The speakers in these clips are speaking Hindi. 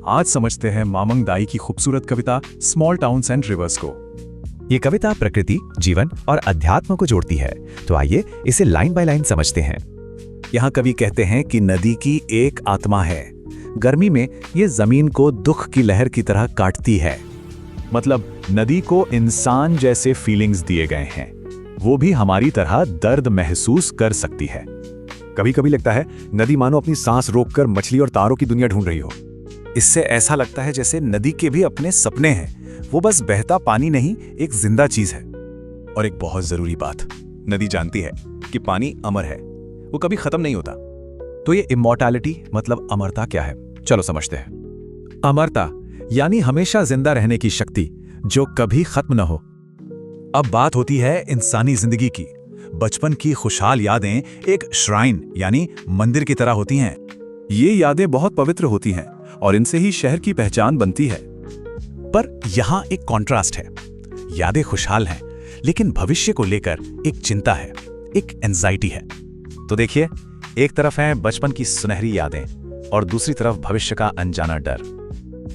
आज समझते हैं मामंग दाई की खूबसूरत कविता स्मॉल टाउन्स एंड रिवर्स को। ये कविता प्रकृति, जीवन और अध्यात्म को जोड़ती है, तो आइए इसे लाइन बाय लाइन समझते हैं। यहाँ कवि कहते हैं कि नदी की एक आत्मा है। गर्मी में ये जमीन को दुख की लहर की तरह काटती है। मतलब नदी को इंसान जैसे फीलिंग्स दिए गए हैं, वो भी हमारी तरह दर्द महसूस कर सकती है। कभी कभी लगता है नदी मानो अपनी सांस रोककर मछली और तारों की दुनिया ढूंढ रही हो। इससे ऐसा लगता है जैसे नदी के भी अपने सपने हैं, वो बस बहता पानी नहीं, एक जिंदा चीज है। और एक बहुत जरूरी बात, नदी जानती है कि पानी अमर है, वो कभी खत्म नहीं होता। तो ये इमॉर्टैलिटी मतलब अमरता क्या है, चलो समझते हैं। अमरता यानी हमेशा जिंदा रहने की शक्ति जो कभी खत्म न हो। अब बात होती है इंसानी जिंदगी की। बचपन की खुशहाल यादें एक श्राइन यानी मंदिर की तरह होती हैं। ये यादें बहुत पवित्र होती हैं और इनसे ही शहर की पहचान बनती है। पर यहाँ एक कॉन्ट्रास्ट है। यादें खुशहाल हैं, लेकिन भविष्य को लेकर एक चिंता है, एक एंजाइटी है। तो देखिए, एक तरफ है बचपन की सुनहरी यादें और दूसरी तरफ भविष्य का अनजाना डर।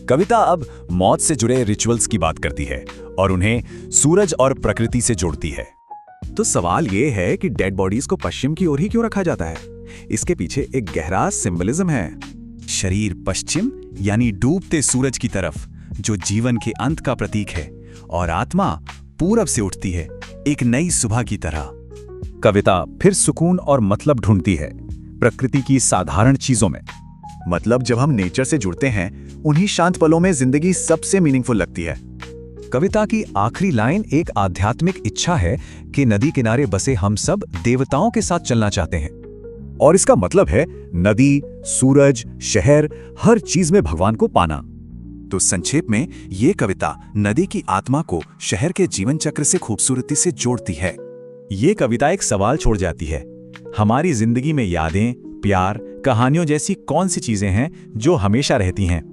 कविता अब मौत से जुड़े रिचुअल्स की बात करती है और उन्हें सूरज और प्रकृति से जोड़ती है। तो सवाल ये है कि डेड बॉडीज को पश्चिम की ओर ही क्यों रखा जाता है? इसके पीछे एक गहरा सिंबलिज्म है। शरीर पश्चिम यानी डूबते सूरज की तरफ, जो जीवन के अंत का प्रतीक है, और आत्मा पूरब से उठती है, एक नई सुबह की तरह। कविता फिर सुकून और मतलब ढूंढती है प्रकृति की साधारण चीजों में। मतलब जब हम नेचर से जुड़ते हैं, उन्हीं शांत पलों में जिंदगी सबसे मीनिंगफुल लगती है। कविता की आखिरी लाइन एक आध्यात्मिक इच्छा है कि नदी किनारे बसे हम सब देवताओं के साथ चलना चाहते हैं। और इसका मतलब है नदी, सूरज, शहर, हर चीज में भगवान को पाना। तो संक्षेप में ये कविता नदी की आत्मा को शहर के जीवन चक्र से खूबसूरती से जोड़ती है। ये कविता एक सवाल छोड़ जाती है, हमारी जिंदगी में यादें, प्यार, कहानियों जैसी कौन सी चीजें हैं जो हमेशा रहती हैं?